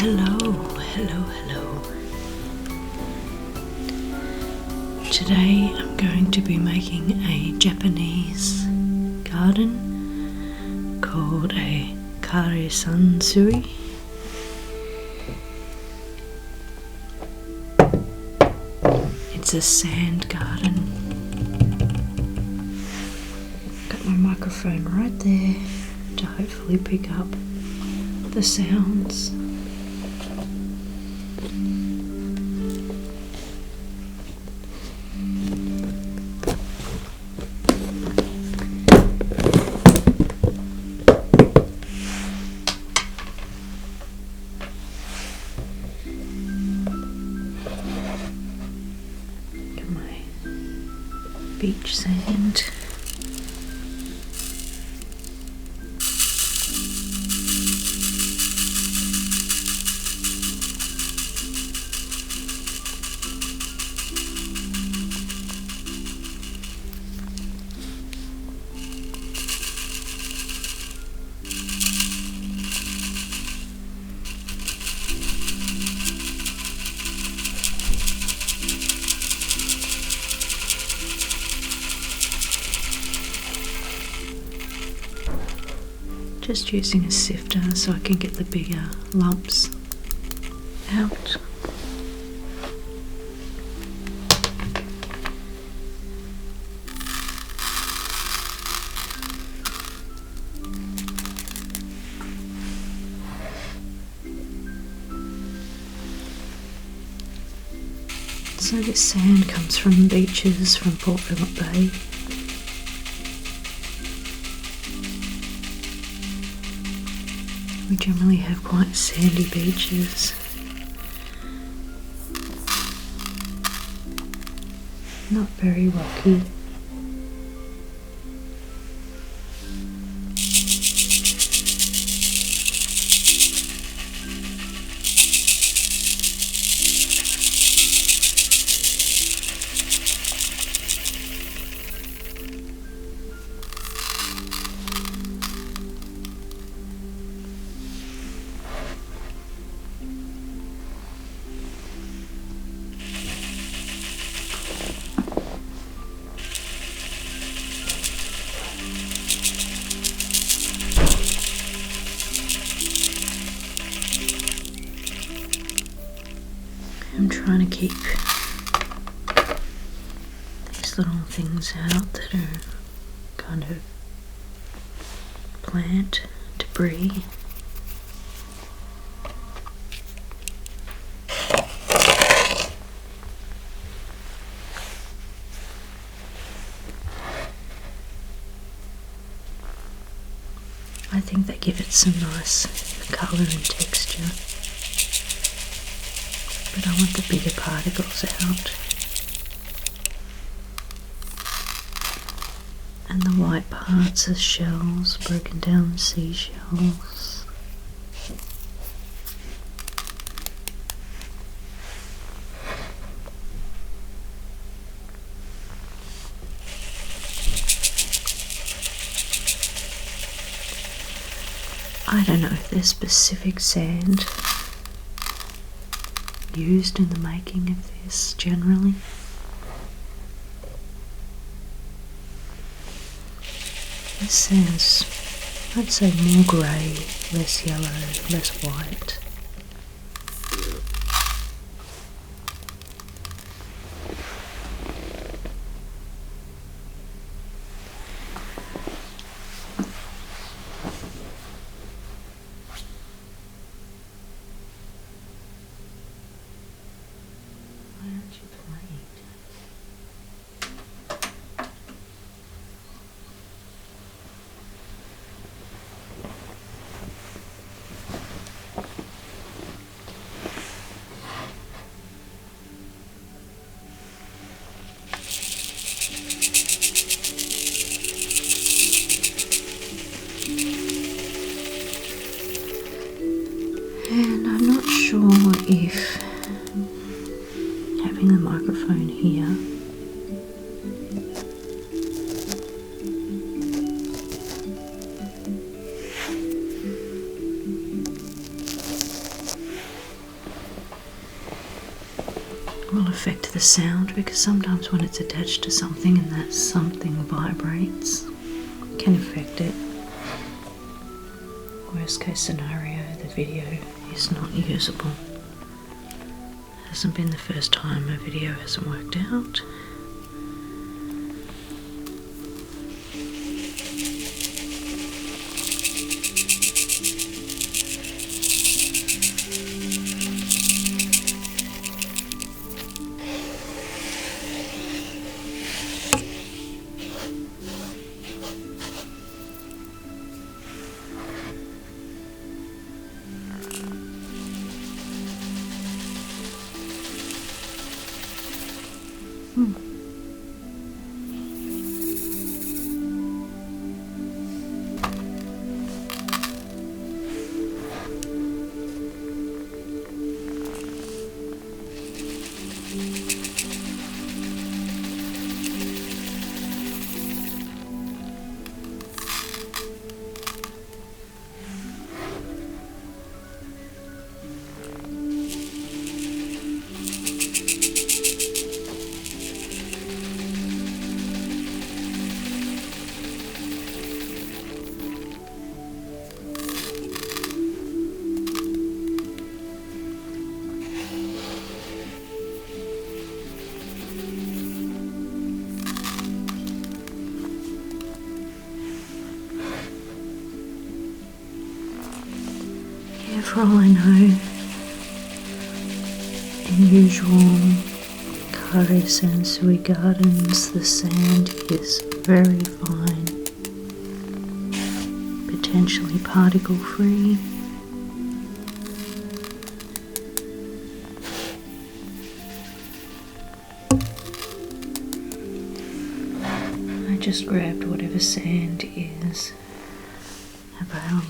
Hello. Today I'm going to be making a Japanese garden called a Karesansui. It's a sand garden. Got my microphone right there to hopefully pick up the sounds. Got my beach sand. Just using a sifter so I can get the bigger lumps out. So this sand comes from beaches from Port Phillip Bay. We generally have quite sandy beaches. Not very rocky. I'm trying to keep these little things out that are kind of plant debris. I think they give it some nice colour and texture. But I want the bigger particles out. And the white parts are shells, broken down seashells. I don't know if there's specific sand used in the making of this generally. This sand's, I'd say, more grey, less yellow, less white. And I'm not sure if having the microphone here will affect the sound, because sometimes when it's attached to something and that something vibrates, it can affect it. Worst case scenario, the video is not usable. It hasn't been the first time a video hasn't worked out. For all I know, in usual Karesansui gardens, the sand is very fine, potentially particle free. I just grabbed whatever sand is available.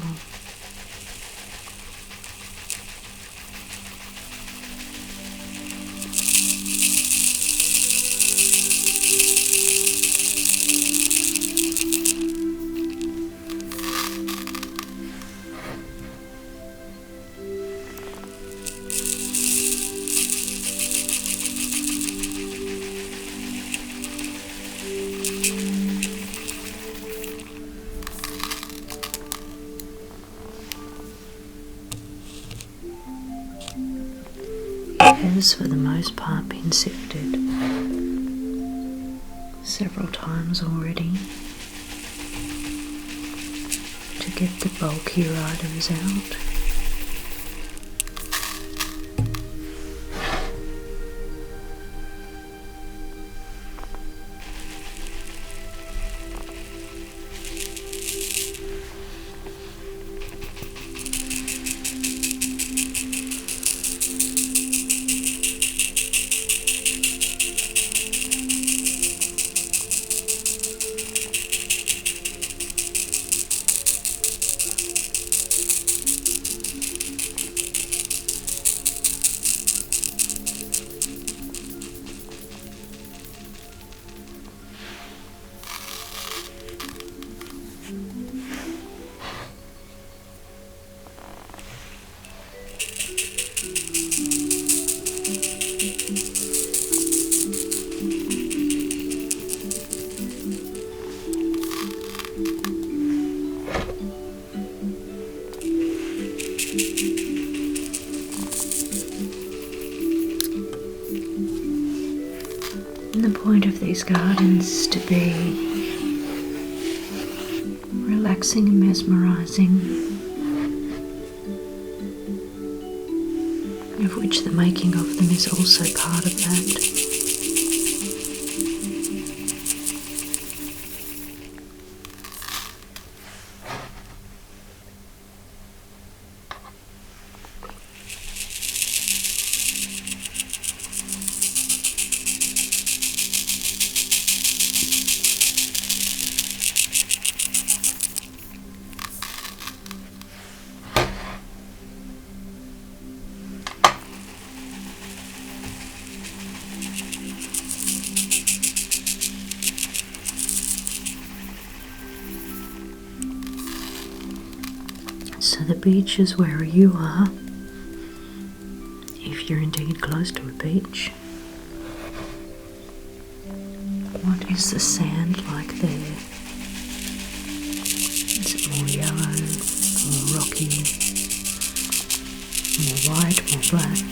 Has for the most part been sifted several times already to get the bulkier items out. The point of these gardens is to be relaxing and mesmerising, of which the making of them is also part of that. So the beach is where you are, if you're indeed close to a beach. What is the sand like there? Is it more yellow, more rocky, more white, more black?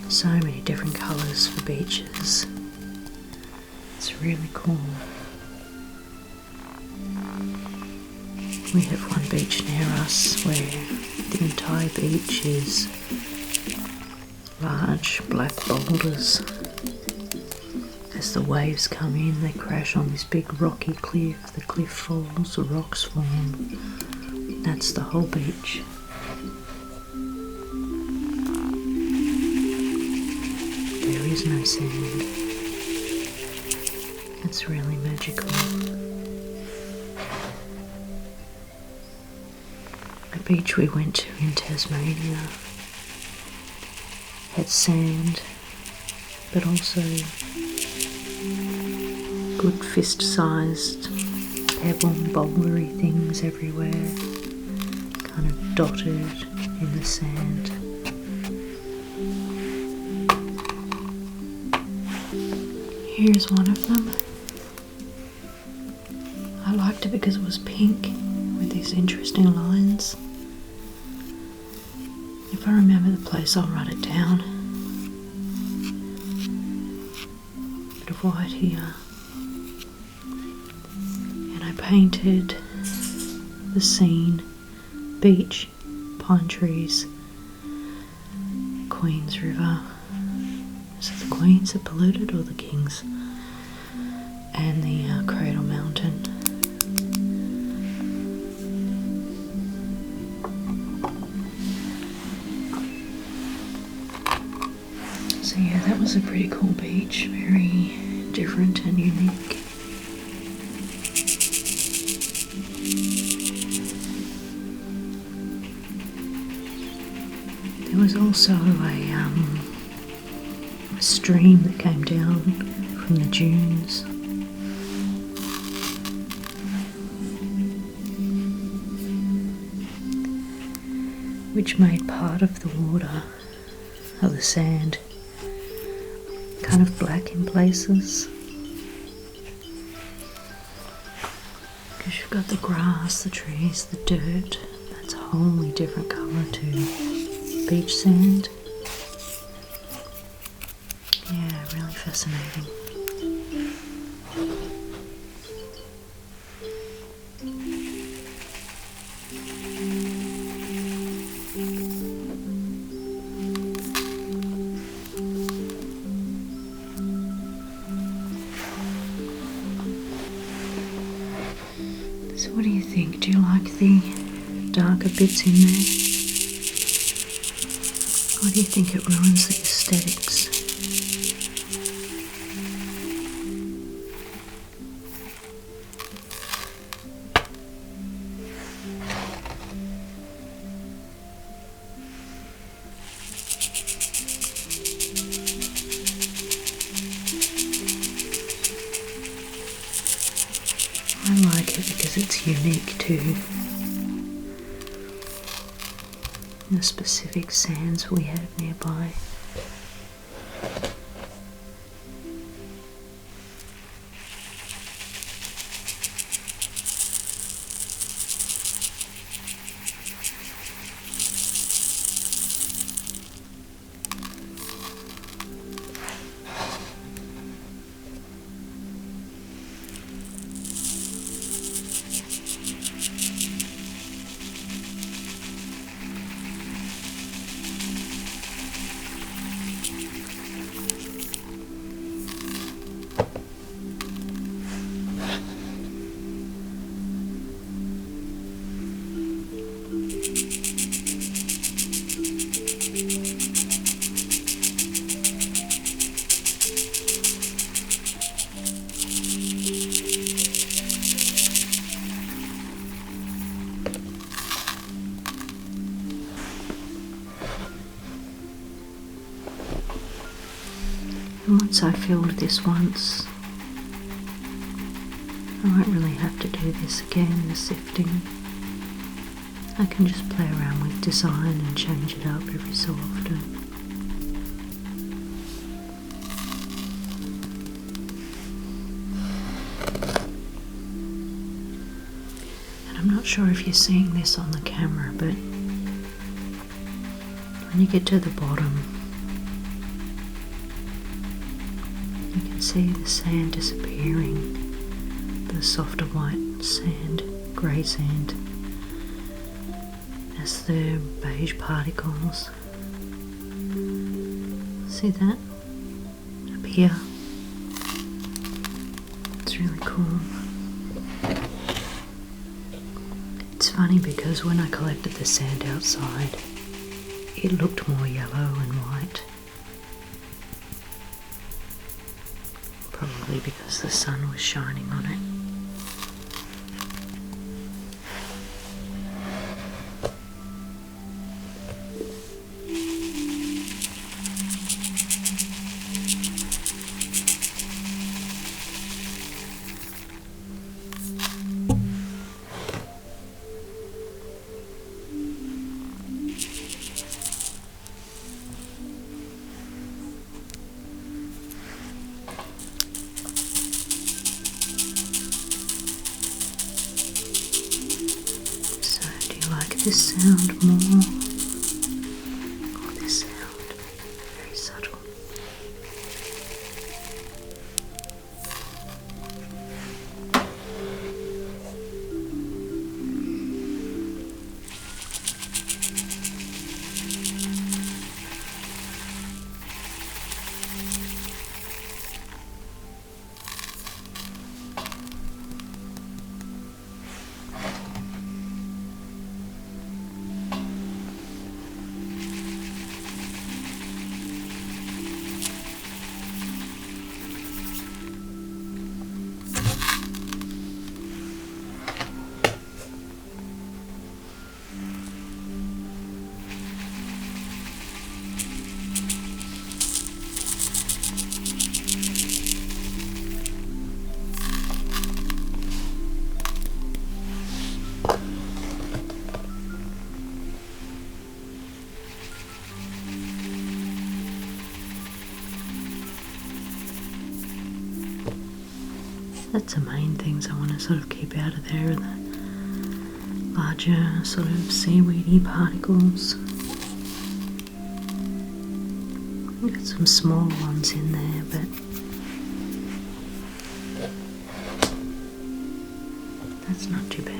So many different colours for beaches. It's really cool. We have one beach near us where the entire beach is large black boulders. As the waves come in, they crash on this big rocky cliff. The cliff falls, the rocks form. That's the whole beach. There is no sand. It's really magical. The beach we went to in Tasmania had sand, but also good fist-sized pebble bouldery things everywhere, kind of dotted in the sand. Here's one of them. I liked it because it was pink with these interesting lines. If I remember the place, I'll write it down. Bit of white here. And I painted the scene, beach, pine trees, Queen's River. Is it the Queens that polluted or the Kings? And the Cradle Mountain. So yeah, that was a pretty cool beach, very different and unique. There was also a stream that came down from the dunes. Which made part of the water, of the sand, kind of black in places. Because you've got the grass, the trees, the dirt. That's a wholly different colour to beach sand. Yeah, really fascinating. So what do you think? Do you like the darker bits in there? Or do you think it ruins the aesthetics? I like it because it's unique to the specific sands we have nearby. And once I filled this once, I won't really have to do this again, the sifting. I can just play around with design and change it up every so often. sure if you're seeing this on the camera, but when you get to the bottom, you can see the sand disappearing, the softer white sand, grey sand, as the beige particles. See that? Up here. It's really cool. It's funny because when I collected the sand outside, it looked more yellow and white. Probably because the sun was shining on it. This sound more, or this sound, very subtle. That's the main things I want to sort of keep out of there, the larger sort of seaweedy particles. Got some small ones in there, but that's not too bad.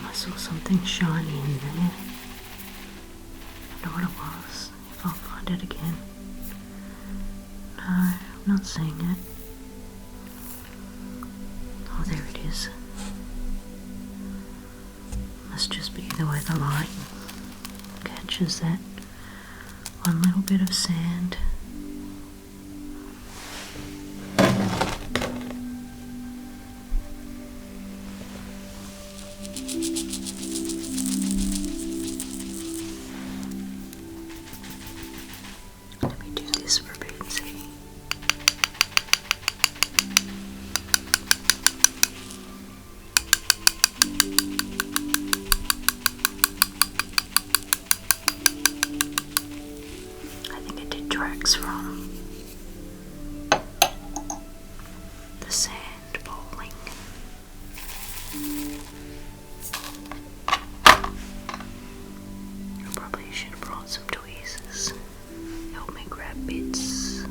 I saw something shiny in there. I don't know what it was. If I'll find it again. No, I'm not seeing it. Oh, there it is. Must just be the way the light catches that one little bit of sand. Tracks from the sand bowling. I probably should have brought some tweezers. Help me grab bits.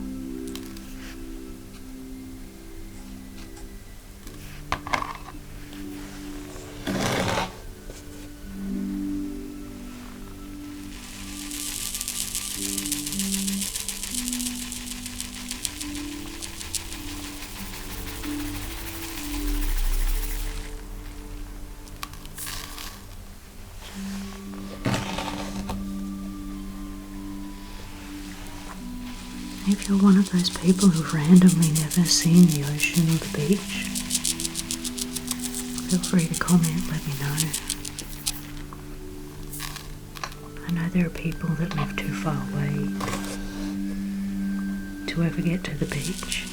If you're one of those people who've randomly never seen the ocean or the beach, feel free to comment, let me know. I know there are people that live too far away to ever get to the beach.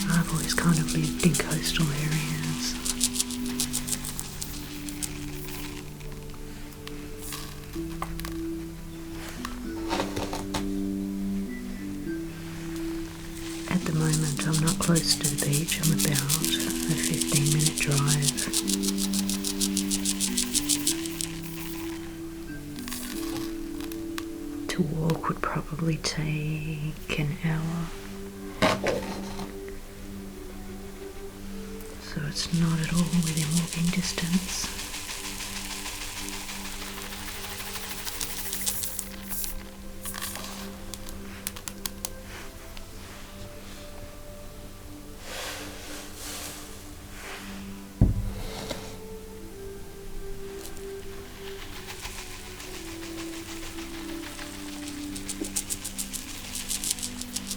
I've always kind of lived in coastal areas. At the moment I'm not close to the beach, I'm about a 15-minute drive. To walk would probably take an hour. So it's not at all within walking distance.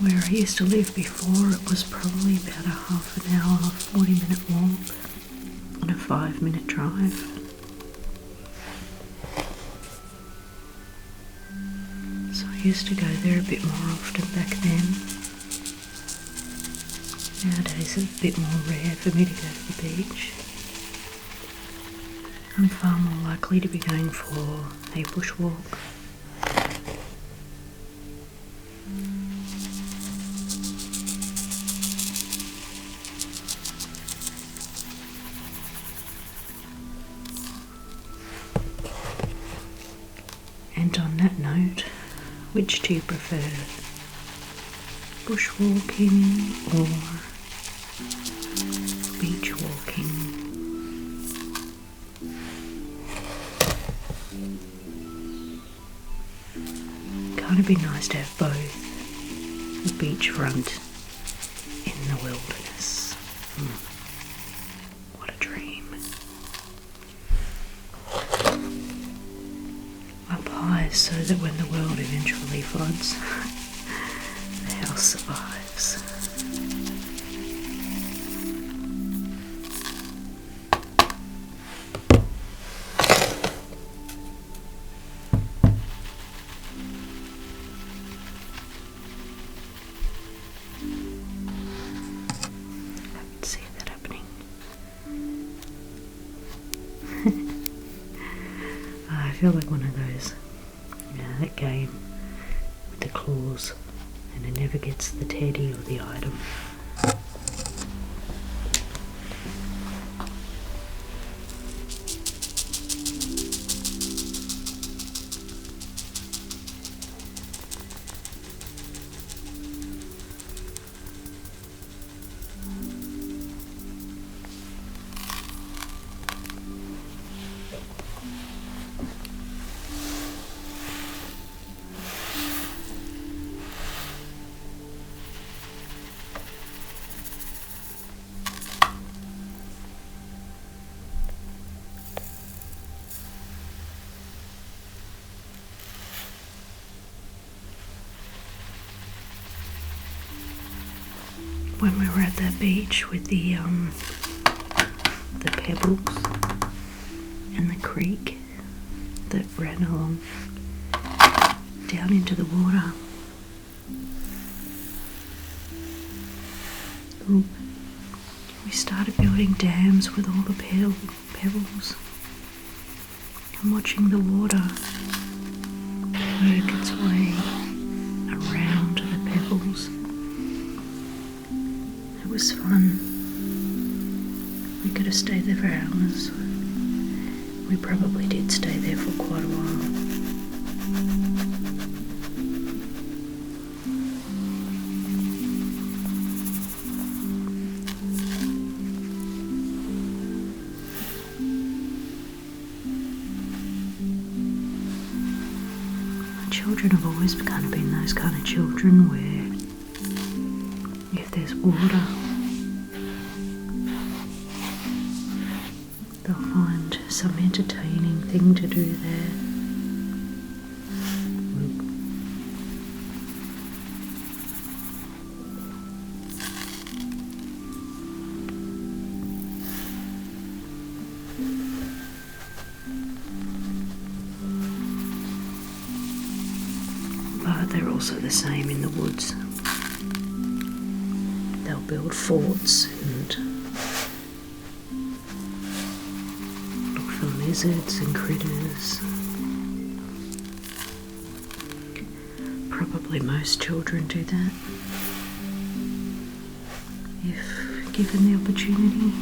Where I used to live before, it was probably about a half an hour, 40-minute walk and a 5-minute drive. So I used to go there a bit more often back then. Nowadays it's a bit more rare for me to go to the beach. I'm far more likely to be going for a bushwalk. And on that note, which do you prefer? Bushwalking or beach walking? Kind of be nice to have both. A beachfront in the wilderness. What a dream. Up high so that when the world eventually floods, the house survives. See that happening. I feel like one of those, that game with the claws and it never gets the teddy or the item. When we were at that beach with the pebbles and the creek that ran along down into the water. We started building dams with all the pebbles and watching the water work its way around the pebbles. It was fun. We could have stayed there for hours. We probably did stay there for quite a while. children have always kind of been those kind of children where if there's water, they'll find some entertaining thing to do there. But they're also the same in the woods. They'll build forts and look for lizards and critters. Probably most children do that if given the opportunity.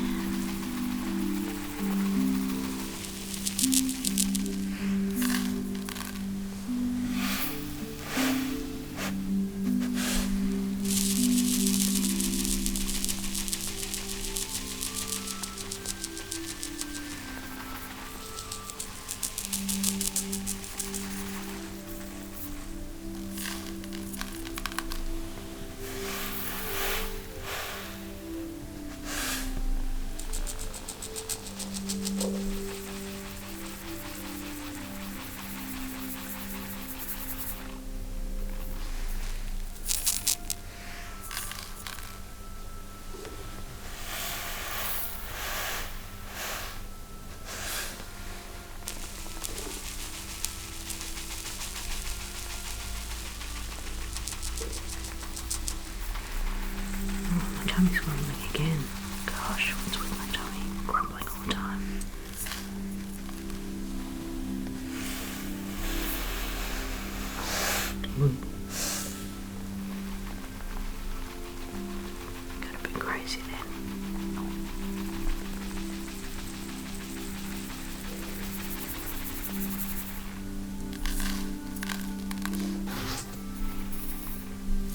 Tummy's grumbling again. Gosh, what's with my tummy? Grumbling all the time. Got a bit crazy then.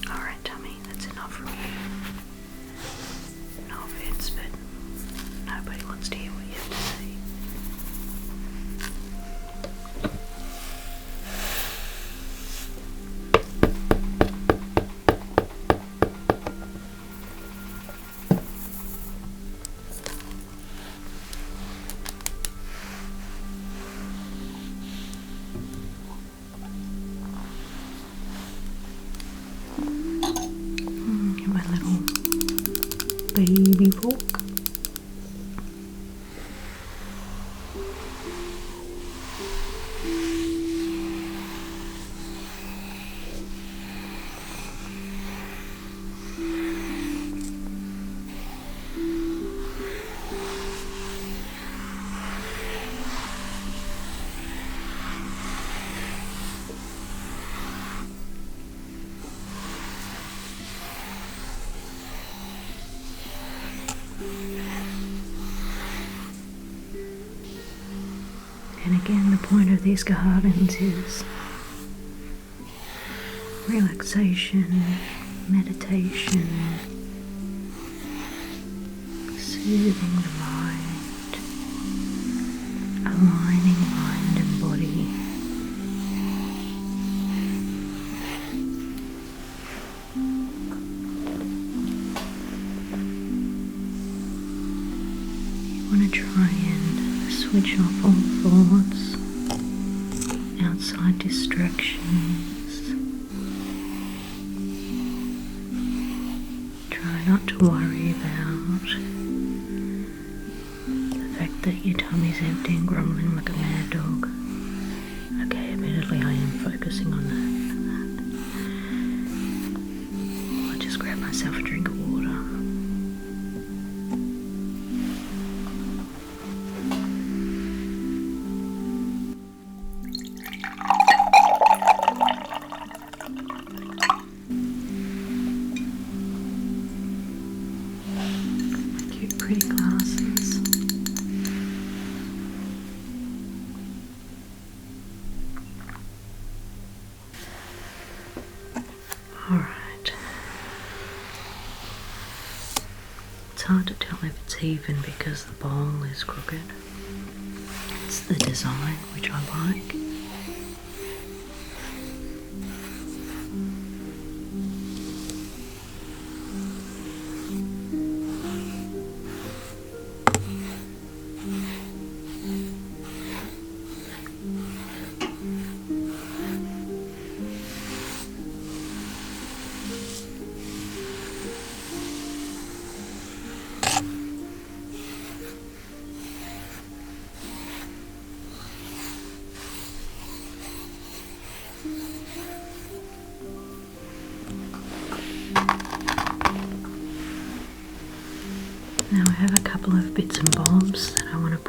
Alright, Tummy, that's enough from you. No offense, but nobody wants to hear what you have to say. Get my little baby fork. And again, the point of these gardens is relaxation, meditation, soothing the mind, aligning mind and body. You want to try and switch off all thoughts, outside distractions. Try not to worry about the fact that your tummy's empty and grumbling like a mad dog. Okay, admittedly I am focusing on that. I'll just grab myself a drink of water. Pretty glasses. Alright. It's hard to tell if it's even because the bowl is crooked. It's the design which I like.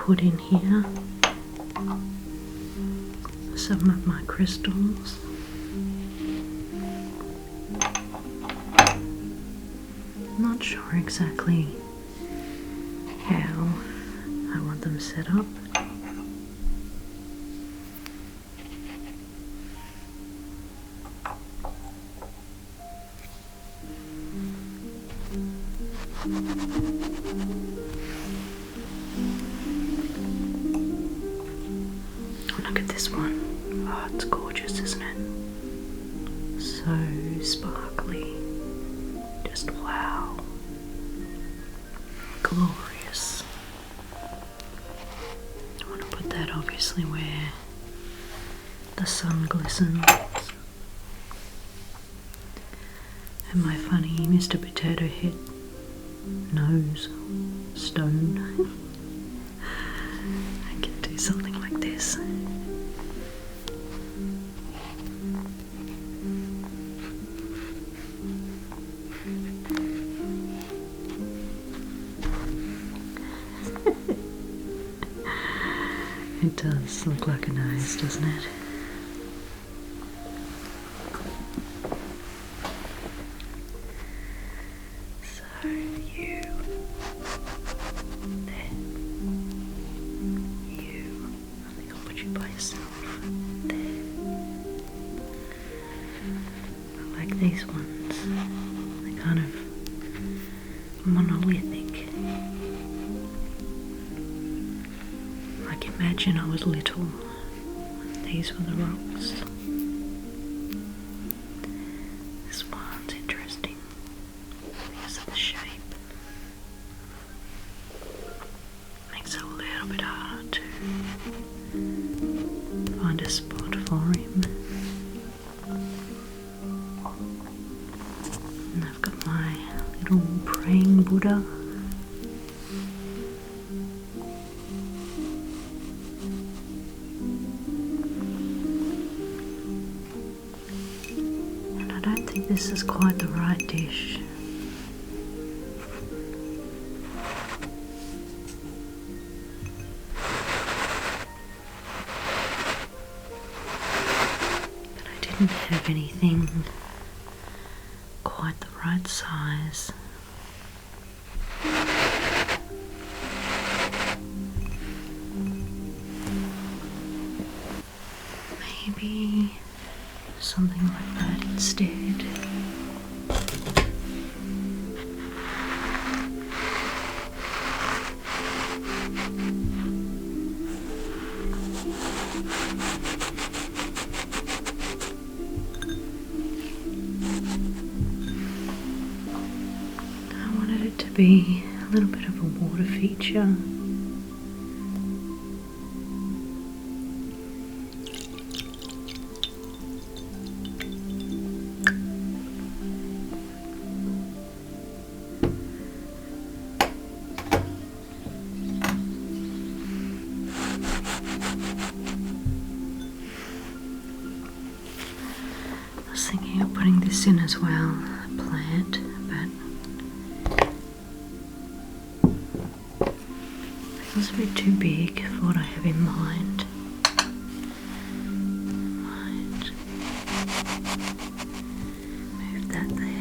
put in here some of my crystals. Not sure exactly how I want them set up. Look at this one. Oh, it's gorgeous, isn't it? So sparkly. Just wow. Glorious. I want to put that obviously where the sun glistens. And my funny Mr. Potato Head nose stone. I can do something like this. It does look like a nose, doesn't it? So you, there, you, I think I'll put you by yourself, there. I like these ones, they're kind of monolithic. Imagine I was little, these were the rocks. This one's interesting because of the shape. Makes it a little bit harder to find a spot for him. And I've got my little praying Buddha. This is quite the right dish. But I didn't have anything quite the right size. Maybe something like that instead. I wanted it to be a little bit of a water feature. I was thinking of putting this in as well, a plant, but it was a bit too big for what I have in mind. Might move that there.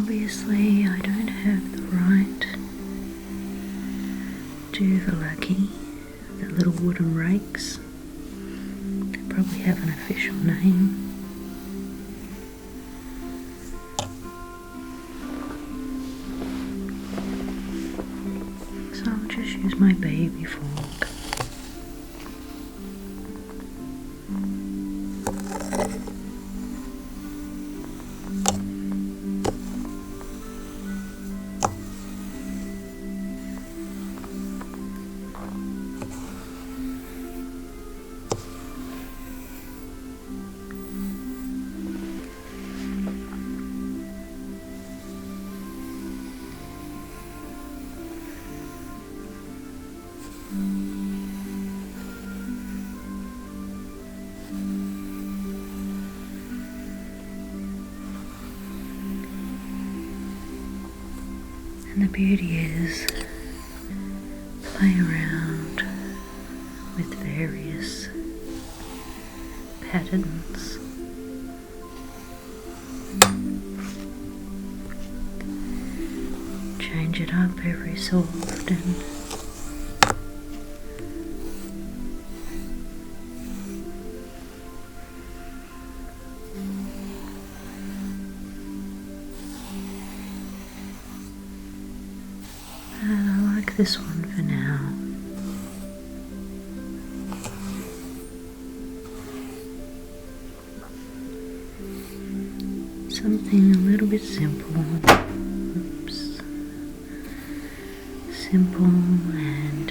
Obviously, I don't have the right Duvalaki, the little wooden rakes. They probably have an official name. So I'll just use my baby fork. And the beauty is play around with various patterns. Change it up every so often. And I like this one for now. Something a little bit simple. Oops. Simple and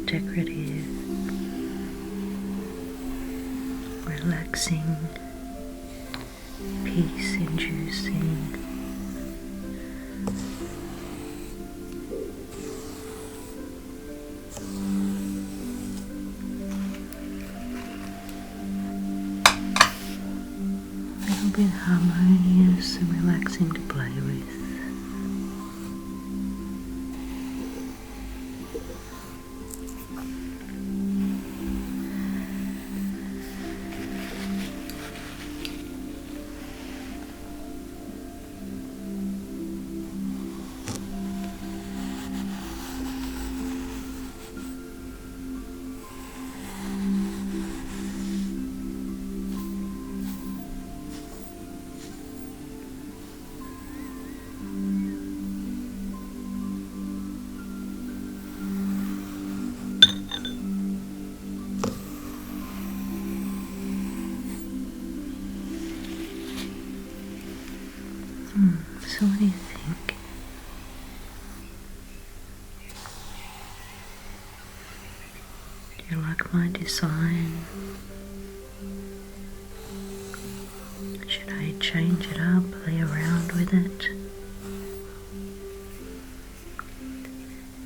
decorative. Relaxing. Peace-inducing. A bit harmonious and relaxing to play with. So what do you think? Do you like my design? Should I change it up, play around with it?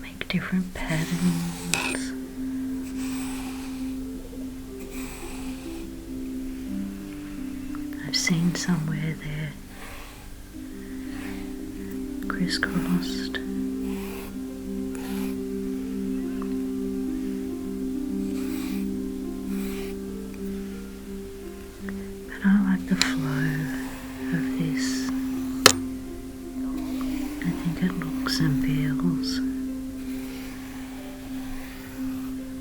Make different patterns? I've seen somewhere they're crisscrossed. But I like the flow of this. I think it looks and feels a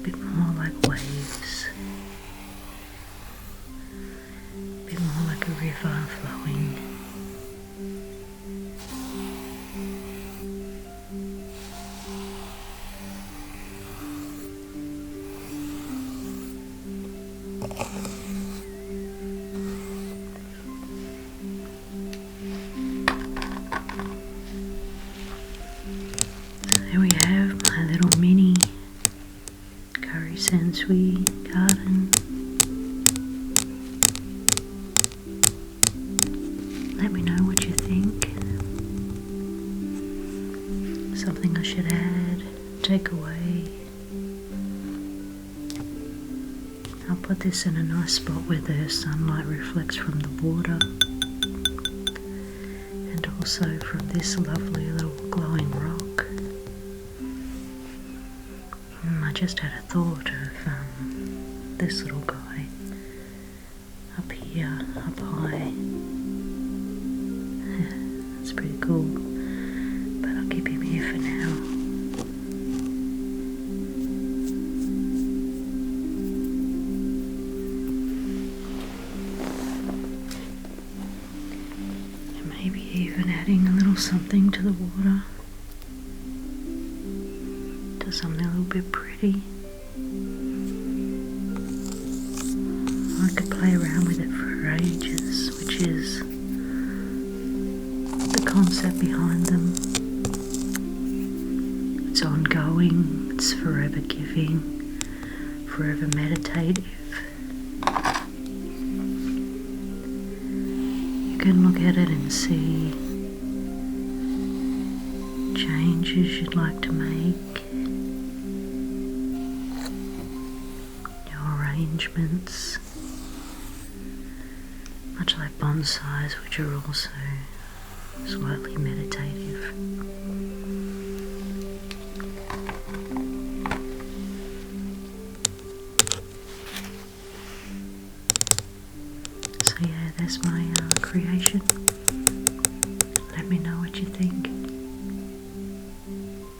bit more like waves, a bit more like a river flowing. There we have my little mini Karesansui garden. Let me know what you think. Something I should add, take away. I'll put this in a nice spot where the sunlight reflects from the water and also from this lovely little glowing rock. I just had a thought of this little guy up here, up high. That's pretty cool, but I'll keep him here for now. And maybe even adding a little something to the water. Something a little bit pretty. I could play around with it for ages, which is the concept behind them. It's ongoing, it's forever giving, forever meditative. You can look at it and see changes you'd like to make. Arrangements, much like bonsais, which are also slightly meditative. as my creation.